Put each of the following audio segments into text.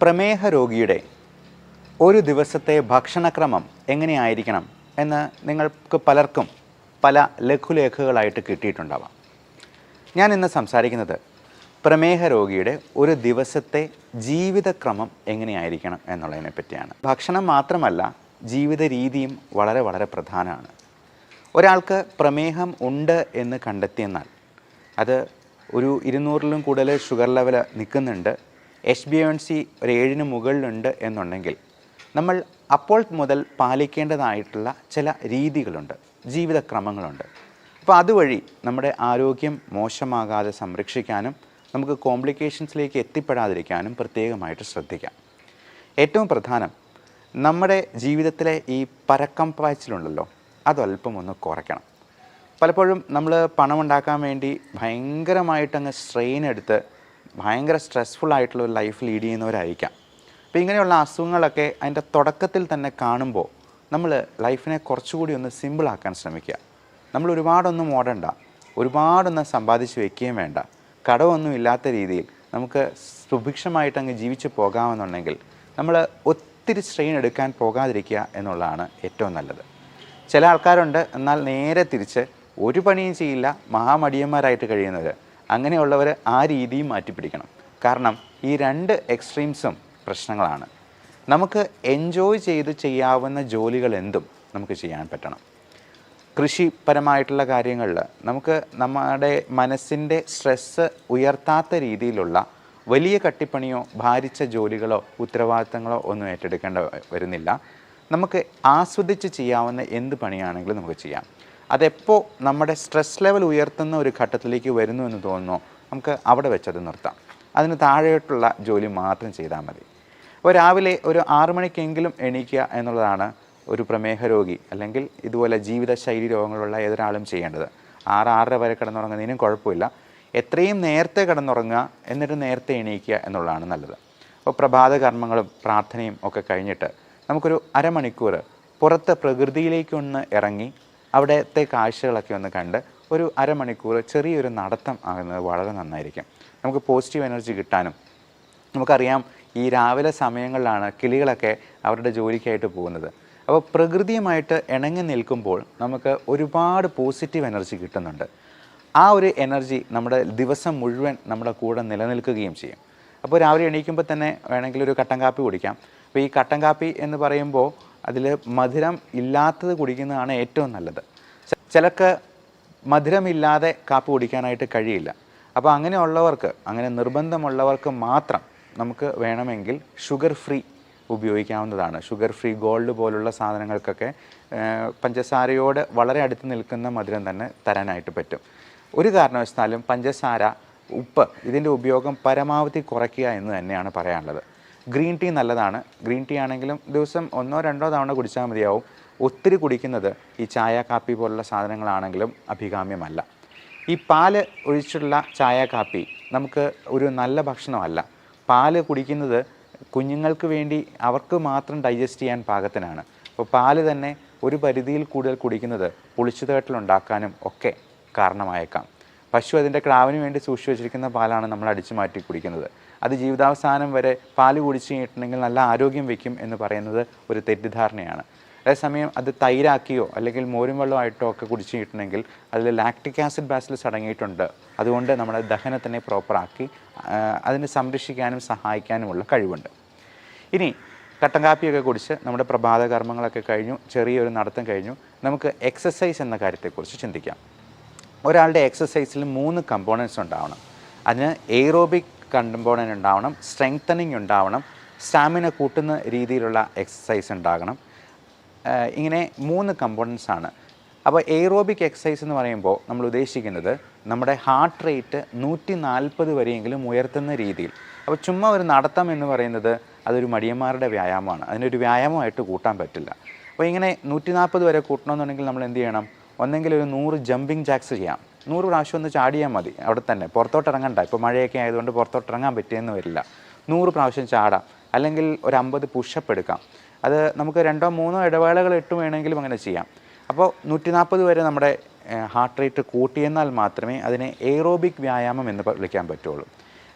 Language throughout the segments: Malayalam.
പ്രമേഹ രോഗിയുടെ ഒരു ദിവസത്തെ ഭക്ഷണക്രമം എങ്ങനെയായിരിക്കണം എന്ന് നിങ്ങൾക്ക് പലർക്കും പല ലഘുലേഖകളായിട്ട് കിട്ടിയിട്ടുണ്ടാവാം. ഞാൻ ഇന്ന് സംസാരിക്കുന്നത് പ്രമേഹ രോഗിയുടെ ഒരു ദിവസത്തെ ജീവിതക്രമം എങ്ങനെയായിരിക്കണം എന്നുള്ളതിനെ പറ്റിയാണ്. ഭക്ഷണം മാത്രമല്ല, ജീവിത രീതിയും വളരെ വളരെ പ്രധാനമാണ്. ഒരാൾക്ക് പ്രമേഹം ഉണ്ട് എന്ന് കണ്ടെത്തിയെന്നാൽ അത് ഒരു 200-ലും കൂടുതൽ ഷുഗർ ലെവൽ നിൽക്കുന്നുണ്ട്, HbA1c ഒരു 7-ന് മുകളിലുണ്ട് എന്നുണ്ടെങ്കിൽ നമ്മൾ അപ്പോൾ മുതൽ പാലിക്കേണ്ടതായിട്ടുള്ള ചില രീതികളുണ്ട്, ജീവിതക്രമങ്ങളുണ്ട്. അപ്പോൾ അതുവഴി നമ്മുടെ ആരോഗ്യം മോശമാകാതെ സംരക്ഷിക്കാനും നമുക്ക് കോംപ്ലിക്കേഷൻസിലേക്ക് എത്തിപ്പെടാതിരിക്കാനും പ്രത്യേകമായിട്ട് ശ്രദ്ധിക്കാം. ഏറ്റവും പ്രധാനം, നമ്മുടെ ജീവിതത്തിലെ ഈ പരക്കം പാച്ചിലുണ്ടല്ലോ, അതല്പം ഒന്ന് കുറയ്ക്കണം. പലപ്പോഴും നമ്മൾ പണമുണ്ടാക്കാൻ വേണ്ടി ഭയങ്കരമായിട്ടങ്ങ് സ്ട്രെയിൻ എടുത്ത് ഭയങ്കര സ്ട്രെസ്ഫുള്ളായിട്ടുള്ള ഒരു ലൈഫ് ലീഡ് ചെയ്യുന്നവരായിരിക്കാം. അപ്പോൾ ഇങ്ങനെയുള്ള അസുഖങ്ങളൊക്കെ അതിൻ്റെ തുടക്കത്തിൽ തന്നെ കാണുമ്പോൾ നമ്മൾ ലൈഫിനെ കുറച്ചുകൂടി ഒന്ന് സിമ്പിളാക്കാൻ ശ്രമിക്കുക. നമ്മൾ ഒരുപാടൊന്നും ഓടണ്ട, ഒരുപാടൊന്നും സമ്പാദിച്ച് വയ്ക്കുകയും വേണ്ട, കടമൊന്നും ഇല്ലാത്ത രീതിയിൽ നമുക്ക് സുഭിക്ഷമായിട്ടങ്ങ് ജീവിച്ച് പോകാമെന്നുണ്ടെങ്കിൽ നമ്മൾ ഒത്തിരി സ്ട്രെയിൻ എടുക്കാൻ പോകാതിരിക്കുക എന്നുള്ളതാണ് ഏറ്റവും നല്ലത്. ചില ആൾക്കാരുണ്ട്, എന്നാൽ നേരെ തിരിച്ച് ഒരു പണിയും ചെയ്യില്ല, മഹാമടിയന്മാരായിട്ട് കഴിയുന്നവർ. അങ്ങനെയുള്ളവർ ആ രീതിയും മാറ്റിപ്പിടിക്കണം. കാരണം ഈ രണ്ട് എക്സ്ട്രീംസും പ്രശ്നങ്ങളാണ്. നമുക്ക് എൻജോയ് ചെയ്ത് ചെയ്യാവുന്ന ജോലികൾ എന്തും നമുക്ക് ചെയ്യാൻ പറ്റണം. കൃഷിപരമായിട്ടുള്ള കാര്യങ്ങളിൽ നമുക്ക് നമ്മുടെ മനസ്സിൻ്റെ സ്ട്രെസ്സ് ഉയർത്താത്ത രീതിയിലുള്ള വലിയ കട്ടിപ്പണിയോ ഭാരിച്ച ജോലികളോ ഉത്തരവാദിത്തങ്ങളോ ഒന്നും ഏറ്റെടുക്കേണ്ട വരുന്നില്ല. നമുക്ക് ആസ്വദിച്ച് ചെയ്യാവുന്ന എന്ത് പണിയാണെങ്കിലും നമുക്ക് ചെയ്യാം. അതെപ്പോൾ നമ്മുടെ സ്ട്രെസ് ലെവൽ ഉയർത്തുന്ന ഒരു ഘട്ടത്തിലേക്ക് വരുന്നു എന്ന് തോന്നുന്നു, നമുക്ക് അവിടെ വെച്ചത് നിർത്താം. അതിന് താഴെയുള്ള ജോലി മാത്രം ചെയ്താൽ മതി. അപ്പോൾ രാവിലെ ഒരു 6 മണിക്കെങ്കിലും എണീക്കുക എന്നുള്ളതാണ് ഒരു പ്രമേഹ രോഗി അല്ലെങ്കിൽ ഇതുപോലെ ജീവിതശൈലി രോഗങ്ങളുള്ള ഏതൊരാളും ചെയ്യേണ്ടത്. 6-6:30 വരെ കിടന്നുറങ്ങുന്നതിനും കുഴപ്പമില്ല. എത്രയും നേരത്തെ കിടന്നുറങ്ങുക, എന്നിട്ട് നേരത്തെ എണീക്കുക എന്നുള്ളതാണ് നല്ലത്. അപ്പോൾ പ്രഭാത കർമ്മങ്ങളും പ്രാർത്ഥനയും ഒക്കെ കഴിഞ്ഞിട്ട് നമുക്കൊരു അരമണിക്കൂർ പുറത്ത് പ്രകൃതിയിലേക്കൊന്ന് ഇറങ്ങി അവിടുത്തെ കാഴ്ചകളൊക്കെ ഒന്ന് കണ്ട് ഒരു അരമണിക്കൂർ ചെറിയൊരു നടത്തം ആകുന്നത് വളരെ നന്നായിരിക്കും. നമുക്ക് പോസിറ്റീവ് എനർജി കിട്ടാനും. നമുക്കറിയാം, ഈ രാവിലെ സമയങ്ങളിലാണ് കിളികളൊക്കെ അവരുടെ ജോലിക്കായിട്ട് പോകുന്നത്. അപ്പോൾ പ്രകൃതിയുമായിട്ട് ഇണങ്ങി നിൽക്കുമ്പോൾ നമുക്ക് ഒരുപാട് പോസിറ്റീവ് എനർജി കിട്ടുന്നുണ്ട്. ആ ഒരു എനർജി നമ്മുടെ ദിവസം മുഴുവൻ നമ്മുടെ കൂടെ നിലനിൽക്കുകയും ചെയ്യും. അപ്പോൾ രാവിലെ എണീക്കുമ്പോൾ തന്നെ വേണമെങ്കിൽ ഒരു കട്ടൻ കാപ്പി കുടിക്കാം. അപ്പോൾ ഈ കട്ടൻ കാപ്പി എന്ന് പറയുമ്പോൾ അതിൽ മധുരം ഇല്ലാത്തത് കുടിക്കുന്നതാണ് ഏറ്റവും നല്ലത്. ചിലർക്ക് മധുരമില്ലാതെ കാപ്പി കുടിക്കാനായിട്ട് കഴിയില്ല. അപ്പോൾ അങ്ങനെയുള്ളവർക്ക്, അങ്ങനെ നിർബന്ധമുള്ളവർക്ക് മാത്രം നമുക്ക് വേണമെങ്കിൽ ഷുഗർ ഫ്രീ ഉപയോഗിക്കാവുന്നതാണ്. ഷുഗർ ഫ്രീ ഗോൾഡ് പോലുള്ള സാധനങ്ങൾക്കൊക്കെ പഞ്ചസാരയോട് വളരെ അടുത്ത് നിൽക്കുന്ന മധുരം തന്നെ തരാനായിട്ട് പറ്റും. ഒരു കാരണവശാലും പഞ്ചസാര, ഉപ്പ് ഇതിൻ്റെ ഉപയോഗം പരമാവധി കുറയ്ക്കുക എന്ന് തന്നെയാണ് പറയാനുള്ളത്. ഗ്രീൻ ടീ നല്ലതാണ്. ഗ്രീൻ ടീ ആണെങ്കിലും ദിവസം 1-2 തവണ കുടിച്ചാൽ മതിയാവും. ഒത്തിരി കുടിക്കുന്നത് ഈ ചായ കാപ്പി പോലുള്ള സാധനങ്ങളാണെങ്കിലും അഭികാമ്യമല്ല. ഈ പാല് ഒഴിച്ചുള്ള ചായ കാപ്പി നമുക്ക് ഒരു നല്ല ഭക്ഷണമല്ല. പാല് കുടിക്കുന്നത് കുഞ്ഞുങ്ങൾക്ക് വേണ്ടി അവർക്ക് മാത്രം ഡൈജസ്റ്റ് ചെയ്യാൻ പാകത്തിനാണ്. അപ്പോൾ പാല് തന്നെ ഒരു പരിധിയിൽ കൂടുതൽ കുടിക്കുന്നത് പുളിച്ചുതേട്ടലുണ്ടാക്കാനും ഒക്കെ കാരണമായേക്കാം. പശു അതിൻ്റെ ക്രാവിന് വേണ്ടി സൂക്ഷിച്ചു വെച്ചിരിക്കുന്ന പാലാണ് നമ്മൾ അടിച്ചു മാറ്റി കുടിക്കുന്നത്. അത് ജീവിതാവസാനം വരെ പാല് കുടിച്ചു കഴിഞ്ഞിട്ടുണ്ടെങ്കിൽ നല്ല ആരോഗ്യം വയ്ക്കും എന്ന് പറയുന്നത് ഒരു തെറ്റിദ്ധാരണയാണ്. അതേസമയം അത് തൈരാക്കിയോ അല്ലെങ്കിൽ മോരും വെള്ളമായിട്ടോ ഒക്കെ കുടിച്ചു കഴിഞ്ഞിട്ടുണ്ടെങ്കിൽ അതിൽ ലാക്റ്റിക് ആസിഡ് ബാസിലസ് അടങ്ങിയിട്ടുണ്ട്. അതുകൊണ്ട് നമ്മുടെ ദഹനത്തിനെ പ്രോപ്പറാക്കി അതിനെ സംരക്ഷിക്കാനും സഹായിക്കാനുമുള്ള കഴിവുണ്ട്. ഇനി കട്ടൻ കാപ്പിയൊക്കെ കുടിച്ച് നമ്മുടെ പ്രഭാത കർമ്മങ്ങളൊക്കെ കഴിഞ്ഞു, ചെറിയൊരു നടത്തം കഴിഞ്ഞു, നമുക്ക് എക്സസൈസ് എന്ന കാര്യത്തെക്കുറിച്ച് ചിന്തിക്കാം. ഒരാളുടെ എക്സസൈസിൽ 3 കമ്പോണൻസ് ഉണ്ടാവണം. അതിന് എയ്റോബിക് കമ്പോണൻ്റ് ഉണ്ടാവണം, സ്ട്രെങ്തനിങ് ഉണ്ടാവണം, സ്റ്റാമിന കൂട്ടുന്ന രീതിയിലുള്ള എക്സസൈസ് ഉണ്ടാകണം. ഇങ്ങനെ 3 കമ്പോണൻസ് ആണ്. അപ്പോൾ എയ്റോബിക് എക്സസൈസ് എന്ന് പറയുമ്പോൾ നമ്മൾ ഉദ്ദേശിക്കുന്നത് നമ്മുടെ ഹാർട്ട് റേറ്റ് 140 വരെയെങ്കിലും ഉയർത്തുന്ന രീതിയിൽ. അപ്പോൾ ചുമ്മാ ഒരു നടത്തം എന്ന് പറയുന്നത് അതൊരു മടിയന്മാരുടെ വ്യായാമമാണ്. അതിനൊരു വ്യായാമമായിട്ട് കൂട്ടാൻ പറ്റില്ല. അപ്പോൾ ഇങ്ങനെ 140 വരെ കൂട്ടണമെന്നുണ്ടെങ്കിൽ നമ്മൾ എന്ത് ചെയ്യണം? ഒന്നെങ്കിൽ ഒരു 100 ജമ്പിങ് ജാക്സ് ചെയ്യാം. 100 പ്രാവശ്യം ഒന്ന് ചാടിയാൽ മതി, അവിടെ തന്നെ, പുറത്തോട്ട് ഇറങ്ങണ്ട. ഇപ്പോൾ മഴയൊക്കെ ആയതുകൊണ്ട് പുറത്തോട്ട് ഇറങ്ങാൻ പറ്റിയെന്ന് വരില്ല. 100 പ്രാവശ്യം ചാടാം. അല്ലെങ്കിൽ ഒരു 50 പുഷപ്പ് എടുക്കാം. അത് നമുക്ക് 2-3 ഇടവേളകൾ ഇട്ട് വേണമെങ്കിലും അങ്ങനെ ചെയ്യാം. അപ്പോൾ 140 വരെ നമ്മുടെ ഹാർട്ട് റേറ്റ് കൂട്ടിയെന്നാൽ മാത്രമേ അതിനെ എയ്റോബിക് വ്യായാമം എന്ന് വിളിക്കാൻ പറ്റുള്ളൂ.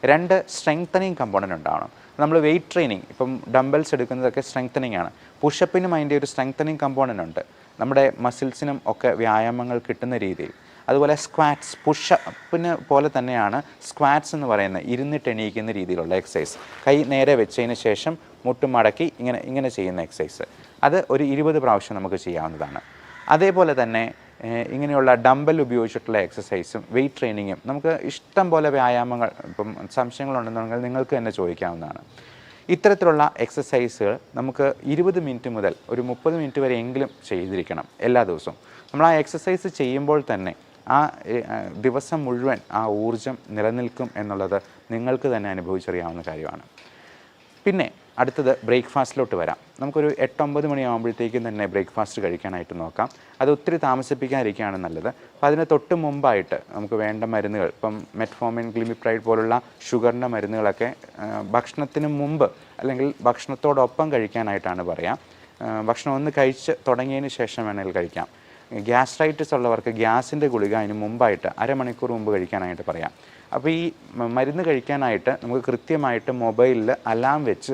2 സ്ട്രെങ്തനിങ് കമ്പോണൻ്റ് ഉണ്ടാവണം. നമ്മൾ വെയിറ്റ് ട്രെയിനിങ് ഇപ്പം ഡംബൽസ് എടുക്കുന്നതൊക്കെ സ്ട്രെങ്തനിങ് ആണ്. പുഷപ്പിനും അതിൻ്റെ ഒരു സ്ട്രെങ്തനിങ് കമ്പോണൻ്റ് ഉണ്ട്, നമ്മുടെ മസിൽസിനും ഒക്കെ വ്യായാമങ്ങൾ കിട്ടുന്ന രീതിയിൽ. അതുപോലെ സ്ക്വാറ്റ്സ്, പുഷപ്പിന് പോലെ തന്നെയാണ് സ്ക്വാറ്റ്സ് എന്ന് പറയുന്നത്, ഇരുന്നിട്ട് എണീക്കുന്ന രീതിയിലുള്ള എക്സസൈസ്. കൈ നേരെ വെച്ചതിന് ശേഷം മുട്ടും മടക്കി ഇങ്ങനെ ചെയ്യുന്ന എക്സസൈസ്, അത് ഒരു 20 പ്രാവശ്യം നമുക്ക് ചെയ്യാവുന്നതാണ്. അതേപോലെ തന്നെ ഇങ്ങനെയുള്ള ഡംബൽ ഉപയോഗിച്ചിട്ടുള്ള എക്സസൈസും വെയിറ്റ് ട്രെയിനിങ്ങും നമുക്ക് ഇഷ്ടം പോലെ വ്യായാമങ്ങൾ, ഇപ്പം സംശയങ്ങളുണ്ടെന്നുണ്ടെങ്കിൽ നിങ്ങൾക്ക് തന്നെ ചോദിക്കാവുന്നതാണ്. ഇത്തരത്തിലുള്ള എക്സസൈസുകൾ നമുക്ക് 20 മിനിറ്റ് മുതൽ ഒരു 30 മിനിറ്റ് വരെ എങ്കിലും ചെയ്തിരിക്കണം എല്ലാ ദിവസവും. നമ്മൾ ആ എക്സസൈസ് ചെയ്യുമ്പോൾ തന്നെ ആ ദിവസം മുഴുവൻ ആ ഊർജം നിലനിൽക്കും എന്നുള്ളത് നിങ്ങൾക്ക് തന്നെ അനുഭവിച്ചറിയാവുന്ന കാര്യമാണ്. പിന്നെ അടുത്തത് ബ്രേക്ക്ഫാസ്റ്റിലോട്ട് വരാം. നമുക്കൊരു 8-9 മണിയാകുമ്പോഴത്തേക്കും തന്നെ ബ്രേക്ക്ഫാസ്റ്റ് കഴിക്കാനായിട്ട് നോക്കാം. അത് ഒത്തിരി താമസിപ്പിക്കാതിരിക്കുകയാണ് നല്ലത്. അപ്പോൾ അതിന് തൊട്ട് മുമ്പായിട്ട് നമുക്ക് വേണ്ട മരുന്നുകൾ, ഇപ്പം മെറ്റ്ഫോമിൻ, ഗ്ലിമിപ്രൈഡ് പോലുള്ള ഷുഗറിൻ്റെ മരുന്നുകളൊക്കെ ഭക്ഷണത്തിന് മുമ്പ് അല്ലെങ്കിൽ ഭക്ഷണത്തോടൊപ്പം കഴിക്കാനായിട്ടാണ് പറയാം. ഭക്ഷണം ഒന്ന് കഴിച്ച് തുടങ്ങിയതിന് ശേഷം വേണമെങ്കിൽ കഴിക്കാം. ഗ്യാസ്ട്രൈറ്റിസ് ഉള്ളവർക്ക് ഗ്യാസിൻ്റെ ഗുളിക അതിന് മുമ്പായിട്ട് അരമണിക്കൂർ മുമ്പ് കഴിക്കാനായിട്ട് പറയാം. അപ്പോൾ ഈ മരുന്ന് കഴിക്കാനായിട്ട് നമുക്ക് കൃത്യമായിട്ട് മൊബൈലിൽ അലാം വെച്ച്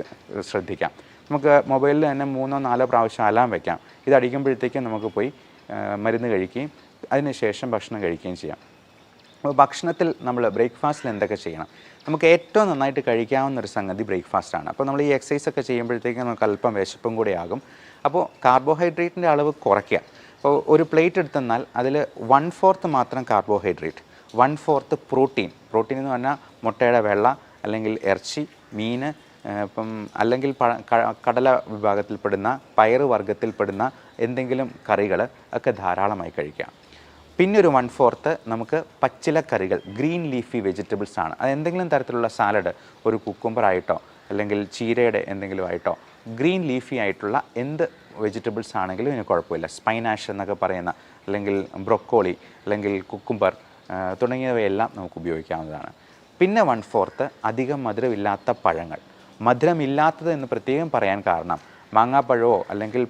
ശ്രദ്ധിക്കാം. നമുക്ക് മൊബൈലിൽ തന്നെ 3-4 പ്രാവശ്യം അലാം വയ്ക്കാം. ഇതടിക്കുമ്പോഴത്തേക്കും നമുക്ക് പോയി മരുന്ന് കഴിക്കുകയും അതിന് ശേഷം ഭക്ഷണം കഴിക്കുകയും ചെയ്യാം. അപ്പോൾ ഭക്ഷണത്തിൽ നമ്മൾ ബ്രേക്ക്ഫാസ്റ്റിൽ എന്തൊക്കെ ചെയ്യണം? നമുക്ക് ഏറ്റവും നന്നായിട്ട് കഴിക്കാവുന്ന ഒരു സംഗതി ബ്രേക്ക്ഫാസ്റ്റാണ്. അപ്പോൾ നമ്മൾ ഈ എക്സസൈസൊക്കെ ചെയ്യുമ്പോഴത്തേക്കും നമുക്ക് അല്പം വിശപ്പും കൂടെ ആകും. അപ്പോൾ കാർബോഹൈഡ്രേറ്റിൻ്റെ അളവ് കുറയ്ക്കുക. അപ്പോൾ ഒരു പ്ലേറ്റ് എടുത്തെന്നാൽ അതിൽ 1/4 മാത്രം കാർബോഹൈഡ്രേറ്റ്, 1/4 പ്രോട്ടീൻ എന്ന് പറഞ്ഞാൽ മുട്ടയുടെ വെള്ള അല്ലെങ്കിൽ ഇറച്ചി, മീൻ, ഇപ്പം അല്ലെങ്കിൽ കടല വിഭാഗത്തിൽപ്പെടുന്ന പയറ് വർഗ്ഗത്തിൽപ്പെടുന്ന എന്തെങ്കിലും കറികൾ ഒക്കെ ധാരാളമായി കഴിക്കാം. പിന്നെ ഒരു 1/4 നമുക്ക് പച്ചിലക്കറികൾ, ഗ്രീൻ ലീഫി വെജിറ്റബിൾസ് ആണ്. അത് എന്തെങ്കിലും തരത്തിലുള്ള സാലഡ്, ഒരു കുക്കുംബറായിട്ടോ അല്ലെങ്കിൽ ചീരയുടെ എന്തെങ്കിലും ആയിട്ടോ, ഗ്രീൻ ലീഫി ആയിട്ടുള്ള എന്ത് വെജിറ്റബിൾസ് ആണെങ്കിലും ഇതിന് കുഴപ്പമില്ല. സ്പൈനാഷ് എന്നൊക്കെ പറയുന്ന, അല്ലെങ്കിൽ ബ്രൊക്കോളി, അല്ലെങ്കിൽ കുക്കുംബർ തുടങ്ങിയവയെല്ലാം നമുക്ക് ഉപയോഗിക്കാവുന്നതാണ്. പിന്നെ 1/4 അധികം മധുരമില്ലാത്ത പഴങ്ങൾ. മധുരമില്ലാത്തത് എന്ന് പ്രത്യേകം പറയാൻ കാരണം മാങ്ങാപ്പഴമോ അല്ലെങ്കിൽ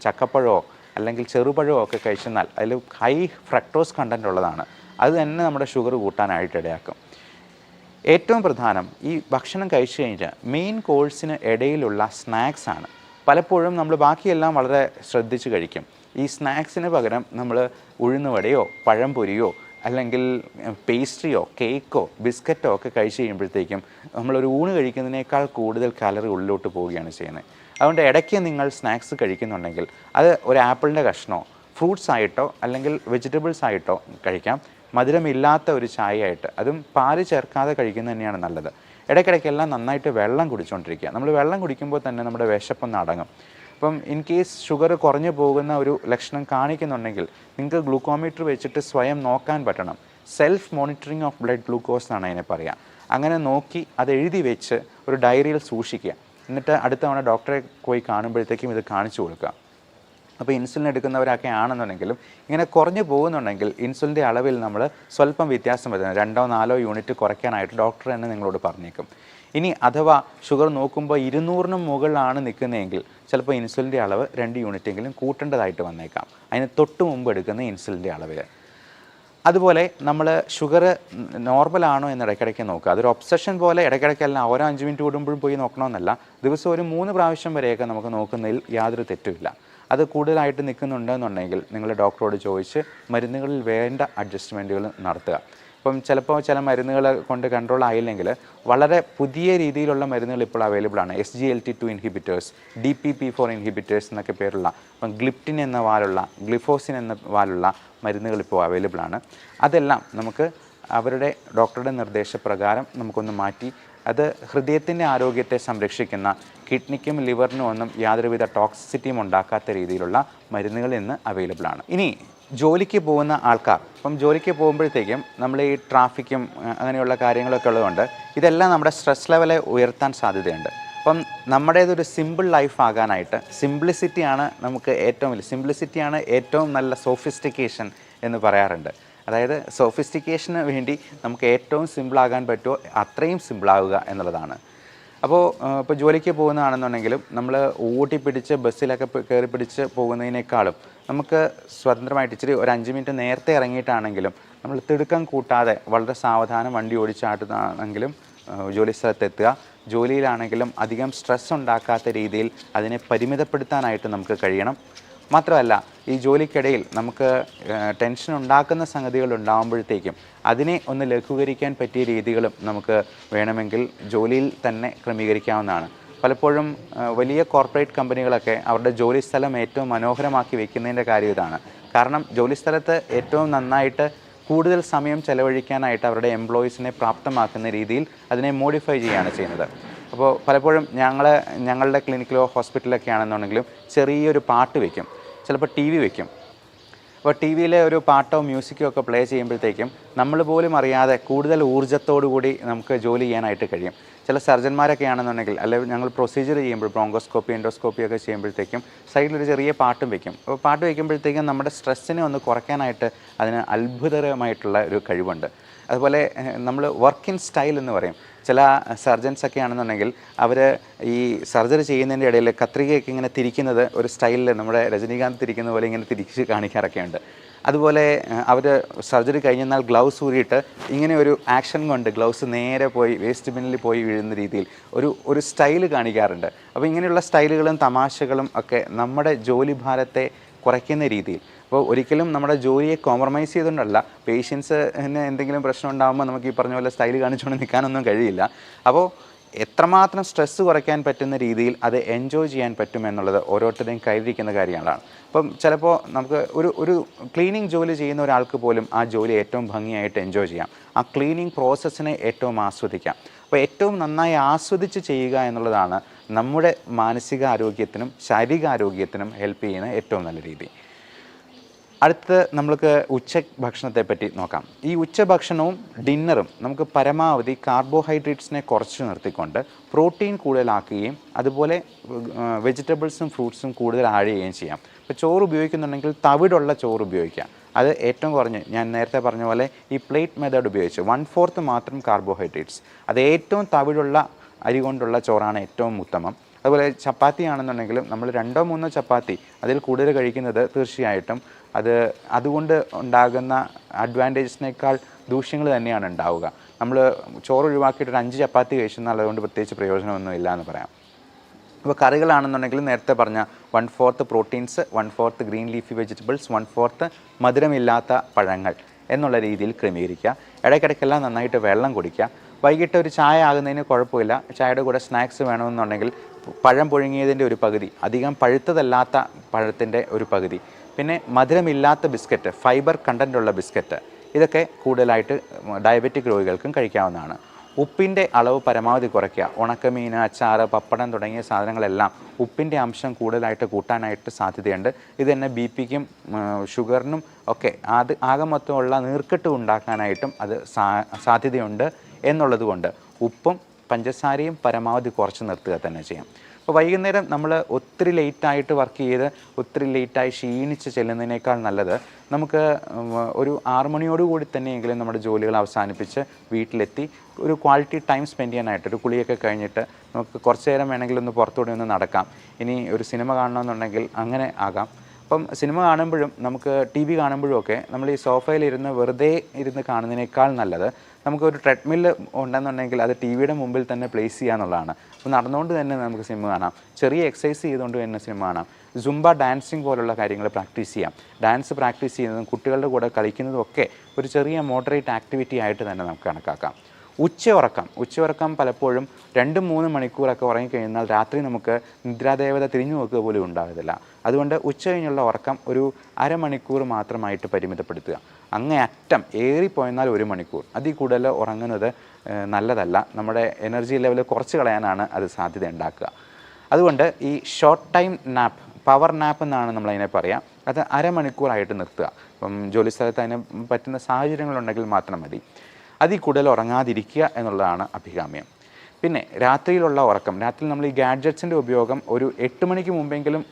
ചക്കപ്പഴമോ അല്ലെങ്കിൽ ചെറുപഴമോ ഒക്കെ കഴിച്ചെന്നാൽ അതിൽ ഹൈ ഫ്രക്ടോസ് കണ്ടൻറ്റ് ഉള്ളതാണ്. അത് തന്നെ നമ്മുടെ ഷുഗർ കൂട്ടാനായിട്ട് ഇടയാക്കും. ഏറ്റവും പ്രധാനം ഈ ഭക്ഷണം കഴിച്ചു കഴിഞ്ഞാൽ മെയിൻ കോഴ്സിന് ഇടയിലുള്ള സ്നാക്സാണ്. പലപ്പോഴും നമ്മൾ ബാക്കിയെല്ലാം വളരെ ശ്രദ്ധിച്ച് കഴിക്കും. ഈ സ്നാക്സിന് പകരം നമ്മൾ ഉഴുന്നുവടയോ പഴംപൊരിയോ അല്ലെങ്കിൽ പേസ്ട്രിയോ കേക്കോ ബിസ്ക്കറ്റോ ഒക്കെ കഴിച്ച് കഴിയുമ്പോഴത്തേക്കും നമ്മളൊരു ഊണ് കഴിക്കുന്നതിനേക്കാൾ കൂടുതൽ കാലറി ഉള്ളിലോട്ട് പോവുകയാണ് ചെയ്യുന്നത്. അതുകൊണ്ട് ഇടയ്ക്ക് നിങ്ങൾ സ്നാക്സ് കഴിക്കുന്നുണ്ടെങ്കിൽ അത് ഒരു ആപ്പിളിൻ്റെ കഷ്ണമോ ഫ്രൂട്ട്സ് ആയിട്ടോ അല്ലെങ്കിൽ വെജിറ്റബിൾസ് ആയിട്ടോ കഴിക്കാം. മധുരമില്ലാത്ത ഒരു ചായയായിട്ട്, അതും പാല് ചേർക്കാതെ കഴിക്കുന്നത് തന്നെയാണ് നല്ലത്. ഇടയ്ക്കിടയ്ക്കെല്ലാം നന്നായിട്ട് വെള്ളം കുടിച്ചുകൊണ്ടിരിക്കുക. നമ്മൾ വെള്ളം കുടിക്കുമ്പോൾ തന്നെ നമ്മുടെ വിശപ്പൊന്ന് അടങ്ങും. അപ്പം ഇൻ കേസ് ഷുഗർ കുറഞ്ഞു പോകുന്ന ഒരു ലക്ഷണം കാണിക്കുന്നുണ്ടെങ്കിൽ നിങ്ങൾക്ക് ഗ്ലൂക്കോമീറ്റർ വെച്ചിട്ട് സ്വയം നോക്കാൻ പറ്റണം. Self monitoring of blood glucose എന്നാണ് അതിനെ പറയുക. അങ്ങനെ നോക്കി അത് എഴുതി വെച്ച് ഒരു ഡയറിയിൽ സൂക്ഷിക്കുക. എന്നിട്ട് അടുത്ത തവണ ഡോക്ടറെ പോയി കാണുമ്പോഴത്തേക്കും ഇത് കാണിച്ചു കൊടുക്കുക. അപ്പോൾ ഇൻസുലിൻ എടുക്കുന്നവരൊക്കെ ആണെന്നുണ്ടെങ്കിലും ഇങ്ങനെ കുറഞ്ഞു പോകുന്നുണ്ടെങ്കിൽ ഇൻസുലിൻ്റെ അളവിൽ നമ്മൾ സ്വല്പം വ്യത്യാസം വരുന്നത് 2-4 യൂണിറ്റ് കുറയ്ക്കാനായിട്ട് ഡോക്ടർ തന്നെ നിങ്ങളോട് പറഞ്ഞേക്കും. ഇനി അഥവാ ഷുഗർ നോക്കുമ്പോൾ 200-ന് മുകളിലാണ് നിൽക്കുന്നതെങ്കിൽ ചിലപ്പോൾ ഇൻസുലിൻ്റെ അളവ് 2 യൂണിറ്റെങ്കിലും കൂട്ടേണ്ടതായിട്ട് വന്നേക്കാം, അതിന് തൊട്ട് മുമ്പ് എടുക്കുന്ന ഇൻസുലിൻ്റെ അളവിൽ. അതുപോലെ നമ്മൾ ഷുഗർ നോർമലാണോ എന്ന് ഇടയ്ക്കിടയ്ക്ക് നോക്കുക. അതൊരു ഒബ്സഷൻ പോലെ ഇടയ്ക്കിടയ്ക്കെല്ലാം ഓരോ 5 മിനിറ്റ് കൂടുമ്പോഴും പോയി നോക്കണമെന്നല്ല. ദിവസം ഒരു 3 പ്രാവശ്യം വരെയൊക്കെ നമുക്ക് നോക്കുന്നതിൽ യാതൊരു തെറ്റുമില്ല. അത് കൂടുതലായിട്ട് നിൽക്കുന്നുണ്ടെന്നുണ്ടെങ്കിൽ നിങ്ങൾ ഡോക്ടറോട് ചോദിച്ച് മരുന്നുകളിൽ വേണ്ട അഡ്ജസ്റ്റ്മെൻറ്റുകൾ നടത്തുക. ഇപ്പം ചിലപ്പോൾ ചില മരുന്നുകൾ കൊണ്ട് കൺട്രോൾ ആയില്ലെങ്കിൽ വളരെ പുതിയ രീതിയിലുള്ള മരുന്നുകൾ ഇപ്പോൾ അവൈലബിൾ ആണ്. SGLT2 ഇൻഹിബിറ്റേഴ്സ്, DPP4 ഇൻഹിബിറ്റേഴ്സ് എന്നൊക്കെ പേരുള്ള, ഇപ്പം ഗ്ലിപ്റ്റിൻ എന്ന വാലുള്ള, ഗ്ലിഫോസിൻ എന്ന വാലുള്ള മരുന്നുകൾ ഇപ്പോൾ അവൈലബിൾ ആണ്. അതെല്ലാം നമുക്ക് അവരുടെ ഡോക്ടറുടെ നിർദ്ദേശപ്രകാരം നമുക്കൊന്ന് മാറ്റി അത് ഹൃദയത്തിൻ്റെ ആരോഗ്യത്തെ സംരക്ഷിക്കുന്ന, കിഡ്നിക്കും ലിവറിനും ഒന്നും യാതൊരുവിധ ടോക്സിസിറ്റിയും ഉണ്ടാക്കാത്ത രീതിയിലുള്ള മരുന്നുകൾ ഇന്ന് അവൈലബിൾ ആണ്. ഇനി ജോലിക്ക് പോകുന്ന ആൾക്കാർ, ഇപ്പം ജോലിക്ക് പോകുമ്പോഴത്തേക്കും നമ്മൾ ഈ ട്രാഫിക്കും അങ്ങനെയുള്ള കാര്യങ്ങളൊക്കെ ഉള്ളതുകൊണ്ട് ഇതെല്ലാം നമ്മുടെ സ്ട്രെസ് ലെവലെ ഉയർത്താൻ സാധ്യതയുണ്ട്. അപ്പം നമ്മുടേതൊരു സിമ്പിൾ ലൈഫ് ആകാനായിട്ട് സിംപ്ലിസിറ്റിയാണ് നമുക്ക് സിംപ്ലിസിറ്റിയാണ് ഏറ്റവും നല്ല സോഫിസ്റ്റിക്കേഷൻ എന്ന് പറയാറുണ്ട്. അതായത് സോഫിസ്റ്റിക്കേഷന് വേണ്ടി നമുക്ക് ഏറ്റവും സിമ്പിളാകാൻ പറ്റുമോ അത്രയും സിമ്പിളാവുക എന്നുള്ളതാണ്. ഇപ്പോൾ ജോലിക്ക് പോകുന്നതാണെന്നുണ്ടെങ്കിലും നമ്മൾ ഓട്ടിപ്പിടിച്ച് ബസ്സിലൊക്കെ കയറി പിടിച്ച് പോകുന്നതിനേക്കാളും നമുക്ക് സ്വതന്ത്രമായിട്ട് ഇച്ചിരി ഒരു 5 മിനിറ്റ് നേരത്തെ ഇറങ്ങിയിട്ടാണെങ്കിലും നമ്മൾ തിടുക്കം കൂട്ടാതെ വളരെ സാവധാനം വണ്ടി ഓടിച്ചാട്ടുന്നതാണെങ്കിലും ജോലി സ്ഥലത്തെത്തുക. ജോലിയിലാണെങ്കിലും അധികം സ്ട്രെസ് ഉണ്ടാക്കാത്ത രീതിയിൽ അതിനെ പരിമിതപ്പെടുത്താനായിട്ട് നമുക്ക് കഴിയണം. മാത്രമല്ല, ഈ ജോലിക്കിടയിൽ നമുക്ക് ടെൻഷൻ ഉണ്ടാക്കുന്ന സംഗതികൾ ഉണ്ടാകുമ്പോഴത്തേക്കും അതിനെ ഒന്ന് ലഘൂകരിക്കാൻ പറ്റിയ രീതികളും നമുക്ക് വേണമെങ്കിൽ ജോലിയിൽ തന്നെ ക്രമീകരിക്കാവുന്നതാണ്. പലപ്പോഴും വലിയ കോർപ്പറേറ്റ് കമ്പനികളൊക്കെ അവരുടെ ജോലിസ്ഥലം ഏറ്റവും മനോഹരമാക്കി വെക്കുന്നതിൻ്റെ കാര്യം ഇതാണ്. കാരണം ജോലിസ്ഥലത്ത് ഏറ്റവും നന്നായിട്ട് കൂടുതൽ സമയം ചെലവഴിക്കാനായിട്ട് അവരുടെ എംപ്ലോയീസിനെ പ്രാപ്തമാക്കുന്ന രീതിയിൽ അതിനെ മോഡിഫൈ ചെയ്യുകയാണ് ചെയ്യുന്നത്. അപ്പോൾ പലപ്പോഴും ഞങ്ങളുടെ ക്ലിനിക്കിലോ ഹോസ്പിറ്റലിലൊക്കെ ആണെന്നുണ്ടെങ്കിലും ചെറിയൊരു പാട്ട് വയ്ക്കും, ചിലപ്പോൾ ടി വി വയ്ക്കും. അപ്പോൾ ടി വിയിലെ ഒരു പാട്ടോ മ്യൂസിക്കോ ഒക്കെ പ്ലേ ചെയ്യുമ്പോഴത്തേക്കും നമ്മൾ പോലും അറിയാതെ കൂടുതൽ ഊർജ്ജത്തോടു കൂടി നമുക്ക് ജോലി ചെയ്യാനായിട്ട് കഴിയും. ചില സർജന്മാരൊക്കെ ആണെന്നുണ്ടെങ്കിൽ, അല്ലെങ്കിൽ ഞങ്ങൾ പ്രൊസീജിയർ ചെയ്യുമ്പോൾ ബ്രോങ്കോസ്കോപ്പി എൻഡോസ്കോപ്പി ഒക്കെ ചെയ്യുമ്പോഴത്തേക്കും സൈഡിലൊരു ചെറിയ പാട്ടും വയ്ക്കും. അപ്പോൾ പാട്ട് വയ്ക്കുമ്പോഴത്തേക്കും നമ്മുടെ സ്ട്രെസ്സിനെ ഒന്ന് കുറയ്ക്കാനായിട്ട് അതിന് അത്ഭുതകരമായിട്ടുള്ള ഒരു കഴിവുണ്ട്. അതുപോലെ നമ്മൾ വർക്ക് ഇൻ സ്റ്റൈൽ എന്ന് പറയും. ചില സർജൻസൊക്കെ ആണെന്നുണ്ടെങ്കിൽ അവർ ഈ സർജറി ചെയ്യുന്നതിൻ്റെ ഇടയിൽ കത്രികയൊക്കെ ഇങ്ങനെ തിരിക്കുന്നത് ഒരു സ്റ്റൈലിൽ നമ്മുടെ രജനീകാന്ത് തിരിക്കുന്ന പോലെ ഇങ്ങനെ തിരിച്ച് കാണിക്കാറൊക്കെ ഉണ്ട്. അതുപോലെ അവർ സർജറി കഴിഞ്ഞെന്നാൽ ഗ്ലൗസ് ഊരിയിട്ട് ഇങ്ങനെ ഒരു ആക്ഷൻ കൊണ്ട് ഗ്ലൗസ് നേരെ പോയി വേസ്റ്റ് ബിന്നിൽ പോയി വീഴുന്ന രീതിയിൽ ഒരു സ്റ്റൈൽ കാണിക്കാറുണ്ട്. അപ്പോൾ ഇങ്ങനെയുള്ള സ്റ്റൈലുകളും തമാശകളും ഒക്കെ നമ്മുടെ ജോലി ഭാരത്തെ കുറയ്ക്കുന്ന രീതിയിൽ, അപ്പോൾ ഒരിക്കലും നമ്മുടെ ജോലിയെ കോംപ്രമൈസ് ചെയ്തുകൊണ്ടല്ല, പേഷ്യൻസിന് എന്തെങ്കിലും പ്രശ്നം ഉണ്ടാകുമ്പോൾ നമുക്ക് ഈ പറഞ്ഞ പോലെ സ്റ്റൈൽ കാണിച്ചുകൊണ്ട് നിൽക്കാനൊന്നും കഴിയില്ല. അപ്പോൾ എത്രമാത്രം സ്ട്രെസ്സ് കുറയ്ക്കാൻ പറ്റുന്ന രീതിയിൽ അത് എൻജോയ് ചെയ്യാൻ പറ്റും എന്നുള്ളത് ഓരോരുത്തരുടെയും കയ്യിലിരിക്കുന്ന കാര്യങ്ങളാണ്. അപ്പം ചിലപ്പോൾ നമുക്ക് ഒരു ക്ലീനിങ് ജോലി ചെയ്യുന്ന ഒരാൾക്ക് പോലും ആ ജോലി ഏറ്റവും ഭംഗിയായിട്ട് എൻജോയ് ചെയ്യാം, ആ ക്ലീനിങ് പ്രോസസ്സിനെ ഏറ്റവും ആസ്വദിക്കാം. അപ്പോൾ ഏറ്റവും നന്നായി ആസ്വദിച്ച് ചെയ്യുക എന്നുള്ളതാണ് നമ്മുടെ മാനസികാരോഗ്യത്തിനും ശാരീരികാരോഗ്യത്തിനും ഹെൽപ്പ് ചെയ്യുന്ന ഏറ്റവും നല്ല രീതി. അടുത്ത് നമ്മൾക്ക് ഉച്ചഭക്ഷണത്തെ പറ്റി നോക്കാം. ഈ ഉച്ചഭക്ഷണവും ഡിന്നറും നമുക്ക് പരമാവധി കാർബോഹൈഡ്രേറ്റ്സിനെ കുറച്ച് നിർത്തിക്കൊണ്ട് പ്രോട്ടീൻ കൂടുതലാക്കുകയും അതുപോലെ വെജിറ്റബിൾസും ഫ്രൂട്ട്സും കൂടുതൽ ആഡ് ചെയ്യുകയും ചെയ്യാം. ഇപ്പോൾ ചോറ് ഉപയോഗിക്കുന്നുണ്ടെങ്കിൽ തവിടുള്ള ചോറ് ഉപയോഗിക്കാം. അത് ഏറ്റവും കുറഞ്ഞ് ഞാൻ നേരത്തെ പറഞ്ഞ പോലെ ഈ പ്ലേറ്റ് മെത്തേഡ് ഉപയോഗിച്ച് 1/4 മാത്രം കാർബോഹൈഡ്രേറ്റ്സ്, അത് ഏറ്റവും തവിടുള്ള അരി കൊണ്ടുള്ള ചോറാണ് ഏറ്റവും ഉത്തമം. അതുപോലെ ചപ്പാത്തി ആണെന്നുണ്ടെങ്കിലും നമ്മൾ 2-3 ചപ്പാത്തി അതിൽ കൂടുതൽ കഴിക്കുന്നത് തീർച്ചയായിട്ടും അതുകൊണ്ട് ഉണ്ടാകുന്ന അഡ്വാൻറ്റേജസിനേക്കാൾ ദൂഷ്യങ്ങൾ തന്നെയാണ് ഉണ്ടാവുക. നമ്മൾ ചോറ് ഒഴിവാക്കിയിട്ട് 5 ചപ്പാത്തി കഴിച്ചെന്നാൽ അതുകൊണ്ട് പ്രത്യേകിച്ച് പ്രയോജനമൊന്നും ഇല്ല എന്ന് പറയാം. ഇപ്പോൾ കറികളാണെന്നുണ്ടെങ്കിൽ നേരത്തെ പറഞ്ഞ 1/4 പ്രോട്ടീൻസ്, 1/4 ഗ്രീൻ ലീഫി വെജിറ്റബിൾസ്, 1/4 മധുരമില്ലാത്ത പഴങ്ങൾ എന്നുള്ള രീതിയിൽ ക്രമീകരിക്കുക. ഇടയ്ക്കിടയ്ക്കെല്ലാം നന്നായിട്ട് വെള്ളം കുടിക്കുക. വൈകിട്ട് ഒരു ചായ ആകുന്നതിന് കുഴപ്പമില്ല. ചായയുടെ കൂടെ സ്നാക്സ് വേണമെന്നുണ്ടെങ്കിൽ പഴം പുഴുങ്ങിയതിൻ്റെ ഒരു പകുതി, അധികം പഴുത്തതല്ലാത്ത പഴത്തിൻ്റെ ഒരു പകുതി, പിന്നെ മധുരമില്ലാത്ത ബിസ്ക്കറ്റ്, ഫൈബർ കണ്ടൻറ്റുള്ള ബിസ്ക്കറ്റ്, ഇതൊക്കെ കൂടുതലായിട്ട് ഡയബറ്റിക് രോഗികൾക്കും കഴിക്കാവുന്നതാണ്. ഉപ്പിൻ്റെ അളവ് പരമാവധി കുറയ്ക്കുക. ഉണക്കമീൻ, അച്ചാറ്, പപ്പടം തുടങ്ങിയ സാധനങ്ങളെല്ലാം ഉപ്പിൻ്റെ അംശം കൂടുതലായിട്ട് കൂട്ടാനായിട്ട് സാധ്യതയുണ്ട്. ഇത് തന്നെ ബി പിക്കും ഷുഗറിനും ഒക്കെ ആകെ മൊത്തമുള്ള നീർക്കെട്ട് ഉണ്ടാക്കാനായിട്ടും അത് സാധ്യതയുണ്ട് എന്നുള്ളത് കൊണ്ട് ഉപ്പും പഞ്ചസാരയും പരമാവധി കുറച്ച് നിർത്തുക തന്നെ ചെയ്യാം. അപ്പോൾ വൈകുന്നേരം നമ്മൾ ഒത്തിരി ലേറ്റായിട്ട് വർക്ക് ചെയ്ത് ഒത്തിരി ലേറ്റായി ക്ഷീണിച്ച് ചെല്ലുന്നതിനേക്കാൾ നല്ലത് നമുക്ക് ഒരു 6 മണിയോടുകൂടി തന്നെയെങ്കിലും നമ്മുടെ ജോലികൾ അവസാനിപ്പിച്ച് വീട്ടിലെത്തി ഒരു ക്വാളിറ്റി ടൈം സ്പെൻഡ് ചെയ്യാനായിട്ട്, ഒരു കുളിയൊക്കെ കഴിഞ്ഞിട്ട് നമുക്ക് കുറച്ച് നേരം വേണമെങ്കിൽ ഒന്ന് പുറത്തുകൂടി ഒന്ന് നടക്കാം. ഇനി ഒരു സിനിമ കാണണമെന്നുണ്ടെങ്കിൽ അങ്ങനെ ആകാം. അപ്പം സിനിമ കാണുമ്പോഴും നമുക്ക് ടി വി കാണുമ്പോഴും ഒക്കെ നമ്മൾ ഈ സോഫയിലിരുന്ന് വെറുതെ ഇരുന്ന് കാണുന്നതിനേക്കാൾ നല്ലത് നമുക്കൊരു ട്രെഡ്മില്ല് ഉണ്ടെന്നുണ്ടെങ്കിൽ അത് ടി വിയുടെ മുമ്പിൽ തന്നെ പ്ലേസ് ചെയ്യുക എന്നുള്ളതാണ്. അപ്പോൾ നടന്നുകൊണ്ട് തന്നെ നമുക്ക് സിനിമ കാണാം, ചെറിയ എക്സസൈസ് ചെയ്തുകൊണ്ട് തന്നെ സിനിമ കാണാം. സുംബ ഡാൻസിങ് പോലുള്ള കാര്യങ്ങൾ പ്രാക്ടീസ് ചെയ്യാം. ഡാൻസ് പ്രാക്ടീസ് ചെയ്യുന്നതും കുട്ടികളുടെ കൂടെ കളിക്കുന്നതും ഒക്കെ ഒരു ചെറിയ മോഡറേറ്റ് ആക്ടിവിറ്റി ആയിട്ട് തന്നെ നമുക്ക് കണക്കാക്കാം. ഉച്ചയുറക്കം പലപ്പോഴും 2-3 മണിക്കൂറൊക്കെ ഉറങ്ങിക്കഴിഞ്ഞാൽ രാത്രി നമുക്ക് നിദ്രാദേവത തിരിഞ്ഞു നോക്കുക പോലും ഉണ്ടാകത്തില്ല. അതുകൊണ്ട് ഉച്ച കഴിഞ്ഞുള്ള ഉറക്കം ഒരു അരമണിക്കൂർ മാത്രമായിട്ട് പരിമിതപ്പെടുത്തുക. അങ്ങേയറ്റം ഏറിപ്പോയെന്നാൽ 1 മണിക്കൂർ, അതിൽ കൂടുതൽ ഉറങ്ങുന്നത് നല്ലതല്ല. നമ്മുടെ എനർജി ലെവൽ കുറച്ച് കളയാനാണ് അത് സാധ്യത ഉണ്ടാക്കുക. അതുകൊണ്ട് ഈ short time nap, power nap എന്നാണ് നമ്മളതിനെ പറയാം, അത് അരമണിക്കൂറായിട്ട് നിർത്തുക. ഇപ്പം ജോലി സ്ഥലത്ത് അതിന് പറ്റുന്ന സാഹചര്യങ്ങളുണ്ടെങ്കിൽ മാത്രം മതി. അതിൽ കൂടുതൽ ഉറങ്ങാതിരിക്കുക എന്നുള്ളതാണ് അഭികാമ്യം. പിന്നെ രാത്രിയിലുള്ള ഉറക്കം, രാത്രി നമ്മൾ ഈ ഗാഡ്ജറ്റ്സിൻ്റെ ഉപയോഗം ഒരു 8 മണിക്ക് മുമ്പെങ്കിലും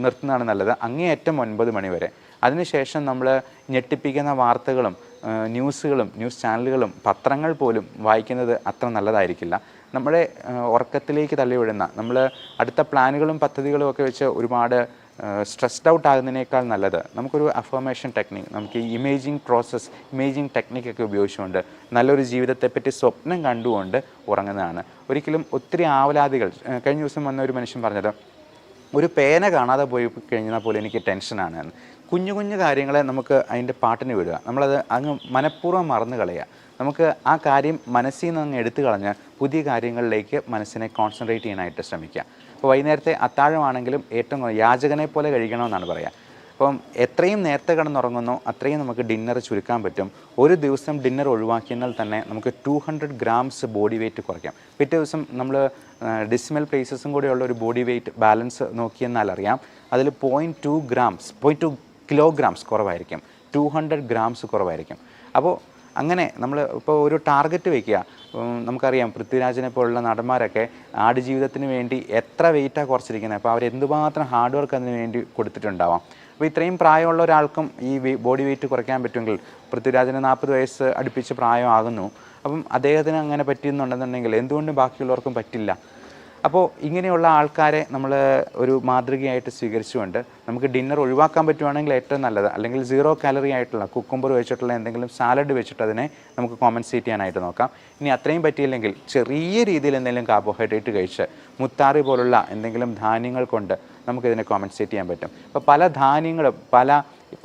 നിർത്തുന്നതാണ് നല്ലത്, അങ്ങേയറ്റം 9 മണി വരെ. അതിനുശേഷം നമ്മൾ ഞെട്ടിപ്പിക്കുന്ന വാർത്തകളും ന്യൂസുകളും ന്യൂസ് ചാനലുകളും പത്രങ്ങൾ പോലും വായിക്കുന്നത് അത്ര നല്ലതായിരിക്കില്ല. നമ്മുടെ ഉറക്കത്തിലേക്ക് തള്ളിവിടുന്ന, നമ്മൾ അടുത്ത പ്ലാനുകളും പദ്ധതികളും ഒക്കെ വെച്ച് ഒരുപാട് സ്ട്രെസ്ഡ് ഔട്ട് ആകുന്നതിനേക്കാൾ നല്ലത് നമുക്കൊരു അഫർമേഷൻ ടെക്നിക്ക്, നമുക്ക് ഈ ഇമേജിങ് ടെക്നിക്കൊക്കെ ഉപയോഗിച്ചുകൊണ്ട് നല്ലൊരു ജീവിതത്തെപ്പറ്റി സ്വപ്നം കണ്ടുകൊണ്ട് ഉറങ്ങുന്നതാണ്. ഒരിക്കലും ഒത്തിരി ആവലാതികൾ, കഴിഞ്ഞ ദിവസം വന്ന ഒരു മനുഷ്യൻ പറഞ്ഞത്, ഒരു പേന കാണാതെ പോയി കഴിഞ്ഞാൽ പോലും എനിക്ക് ടെൻഷനാണ് എന്ന്. കുഞ്ഞു കുഞ്ഞു കാര്യങ്ങളെ നമുക്ക് അതിൻ്റെ പാട്ടിന് വിടുക, നമ്മളത് അങ്ങ് മനഃപൂർവ്വം മറന്നു കളയുക. നമുക്ക് ആ കാര്യം മനസ്സിൽ നിന്ന് അങ്ങ് എടുത്തു കളഞ്ഞ് പുതിയ കാര്യങ്ങളിലേക്ക് മനസ്സിനെ കോൺസെൻട്രേറ്റ് ചെയ്യാനായിട്ട് ശ്രമിക്കുക. അപ്പോൾ വൈകുന്നേരത്തെ അത്താഴമാണെങ്കിലും ഏറ്റവും യാചകനെ പോലെ കഴിക്കണമെന്നാണ് പറയുക. അപ്പം എത്രയും നേരത്തെ കിടന്നുറങ്ങുന്നോ അത്രയും നമുക്ക് ഡിന്നർ ചുരുക്കാൻ പറ്റും. ഒരു ദിവസം ഡിന്നർ ഒഴിവാക്കിയാൽ തന്നെ നമുക്ക് 200 grams ബോഡി വെയിറ്റ് കുറയ്ക്കാം. പിറ്റേ ദിവസം നമ്മൾ ഡെസിമൽ പ്ലേസസും കൂടെയുള്ള ഒരു ബോഡി വെയിറ്റ് ബാലൻസ് നോക്കിയെന്നാൽ അറിയാം, അതിൽ 0.2 kilograms കുറവായിരിക്കും, 200 grams കുറവായിരിക്കും. അപ്പോൾ അങ്ങനെ നമ്മൾ ഇപ്പോൾ ഒരു ടാർഗറ്റ് വയ്ക്കുക. നമുക്കറിയാം പൃഥ്വിരാജിനെ പോലുള്ള നടന്മാരൊക്കെ ആടുജീവിതത്തിന് വേണ്ടി എത്ര വെയിറ്റാണ് കുറച്ചിരിക്കുന്നത്, അപ്പോൾ അവരെന്തുമാത്രം ഹാർഡ് വർക്ക് അതിന് വേണ്ടി കൊടുത്തിട്ടുണ്ടാവാം. അപ്പോൾ ഇത്രയും പ്രായമുള്ള ഒരാൾക്കും ഈ ബോഡി വെയിറ്റ് കുറയ്ക്കാൻ പറ്റുമെങ്കിൽ, പൃഥ്വിരാജിന് 40 വയസ്സ് അടുപ്പിച്ച് പ്രായമാകുന്നു, അപ്പം അദ്ദേഹത്തിന് അങ്ങനെ പറ്റിയെന്നുണ്ടെന്നുണ്ടെങ്കിൽ എന്തുകൊണ്ട് ബാക്കിയുള്ളവർക്കും പറ്റില്ല? അപ്പോൾ ഇങ്ങനെയുള്ള ആൾക്കാരെ നമ്മൾ ഒരു മാതൃകയായിട്ട് സ്വീകരിച്ചുകൊണ്ട് നമുക്ക് ഡിന്നർ ഒഴിവാക്കാൻ പറ്റുവാണെങ്കിൽ ഏറ്റവും നല്ലത്. അല്ലെങ്കിൽ 0 calorie ആയിട്ടുള്ള കുക്കുംബർ വെച്ചിട്ടുള്ള എന്തെങ്കിലും സാലഡ് വെച്ചിട്ട് അതിനെ നമുക്ക് കോമ്പൻസേറ്റ് ചെയ്യാനായിട്ട് നോക്കാം. ഇനി അത്രയും പറ്റിയില്ലെങ്കിൽ ചെറിയ രീതിയിൽ എന്തെങ്കിലും കാർബോഹൈഡ്രേറ്റ് കഴിച്ച് മുത്താറി പോലുള്ള എന്തെങ്കിലും ധാന്യങ്ങൾ കൊണ്ട് നമുക്കിതിനെ കോമ്പൻസേറ്റ് ചെയ്യാൻ പറ്റും. അപ്പോൾ പല ധാന്യങ്ങളും,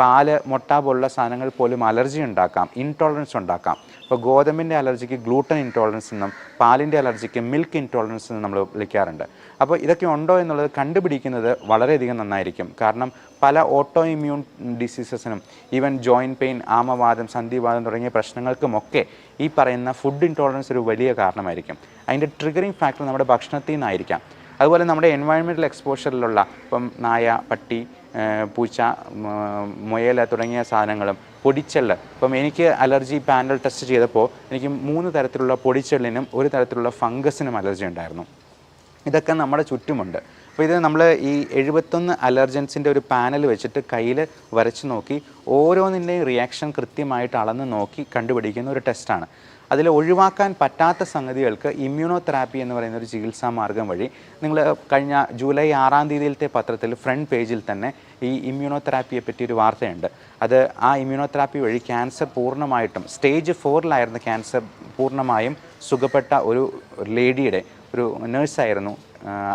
പാല്, മുട്ട പോലുള്ള സാധനങ്ങൾ പോലും അലർജി ഉണ്ടാക്കാം, ഇൻടോളറൻസ് ഉണ്ടാക്കാം. ഇപ്പോൾ ഗോതമ്പിൻ്റെ അലർജിക്ക് ഗ്ലൂട്ടൻ ഇൻടോളറൻസ് എന്നും പാലിൻ്റെ അലർജിക്ക് മിൽക്ക് ഇൻടോളറൻസ് എന്നും നമ്മൾ വിളിക്കാറുണ്ട്. അപ്പോൾ ഇതൊക്കെ ഉണ്ടോ എന്നുള്ളത് കണ്ടുപിടിക്കുന്നത് വളരെയധികം നന്നായിരിക്കും. കാരണം പല ഓട്ടോ ഇമ്മ്യൂൺ ഡിസീസസിനും, ഈവൻ ജോയിൻറ്റ് പെയിൻ, ആമവാദം, സന്ധിവാദം തുടങ്ങിയ പ്രശ്നങ്ങൾക്കുമൊക്കെ ഈ പറയുന്ന ഫുഡ് ഇൻടോളറൻസ് ഒരു വലിയ കാരണമായിരിക്കും. അതിൻ്റെ ട്രിഗറിങ് ഫാക്ടർ നമ്മുടെ ഭക്ഷണത്തിൽ നിന്നായിരിക്കാം. അതുപോലെ നമ്മുടെ എൻവയൺമെൻറ്റൽ എക്സ്പോഷറിലുള്ള ഇപ്പം നായ, പട്ടി, പൂച്ച, മുയൽ തുടങ്ങിയ സാധനങ്ങളും പൊടിച്ചെള്ള്. ഇപ്പം എനിക്ക് അലർജി പാനൽ ടെസ്റ്റ് ചെയ്തപ്പോൾ എനിക്ക് 3 തരത്തിലുള്ള പൊടിച്ചെള്ളിനും 1 തരത്തിലുള്ള ഫംഗസിനും അലർജി ഉണ്ടായിരുന്നു. ഇതൊക്കെ നമ്മുടെ ചുറ്റുമുണ്ട്. അപ്പോൾ ഇത് നമ്മൾ ഈ 71 അലർജൻസിൻ്റെ ഒരു പാനൽ വെച്ചിട്ട് കയ്യിൽ വരച്ച് നോക്കി ഓരോന്നിൻ്റെയും റിയാക്ഷൻ കൃത്യമായിട്ട് അളന്ന് നോക്കി കണ്ടുപിടിക്കുന്ന ഒരു ടെസ്റ്റാണ്. അതിൽ ഒഴിവാക്കാൻ പറ്റാത്ത സംഗതികൾക്ക് ഇമ്മ്യൂണോതെറാപ്പി എന്ന് പറയുന്ന ഒരു ചികിത്സാ മാർഗം വഴി, നിങ്ങൾ കഴിഞ്ഞ ജൂലൈ 6-ാം തീയതിയിലത്തെ പത്രത്തിൽ ഫ്രണ്ട് പേജിൽ തന്നെ ഈ ഇമ്മ്യൂണോതെറാപ്പിയെ പറ്റി ഒരു വാർത്തയുണ്ട്. അത് ആ ഇമ്മ്യൂണോതെറാപ്പി വഴി ക്യാൻസർ പൂർണ്ണമായിട്ടും, സ്റ്റേജ് 4-ലായിരുന്ന ക്യാൻസർ പൂർണ്ണമായും സുഖപ്പെട്ട ഒരു ലേഡിയുടെ, ഒരു നേഴ്സായിരുന്നു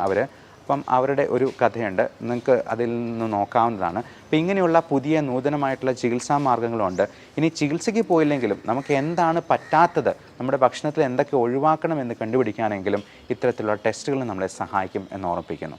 അവർ. അപ്പം അവരുടെ ഒരു കഥയുണ്ട്, നിങ്ങൾക്ക് അതിൽ നിന്ന് നോക്കാവുന്നതാണ്. അപ്പം ഇങ്ങനെയുള്ള പുതിയ നൂതനമായിട്ടുള്ള ചികിത്സാ മാർഗ്ഗങ്ങളുണ്ട്. ഇനി ചികിത്സയ്ക്ക് പോയില്ലെങ്കിലും നമുക്ക് എന്താണ് പറ്റാത്തത്, നമ്മുടെ ഭക്ഷണത്തിൽ എന്തൊക്കെ ഒഴിവാക്കണമെന്ന് കണ്ടുപിടിക്കാനെങ്കിലും ഇത്തരത്തിലുള്ള ടെസ്റ്റുകൾ നമ്മളെ സഹായിക്കും എന്ന് ഓർമ്മിപ്പിക്കുന്നു.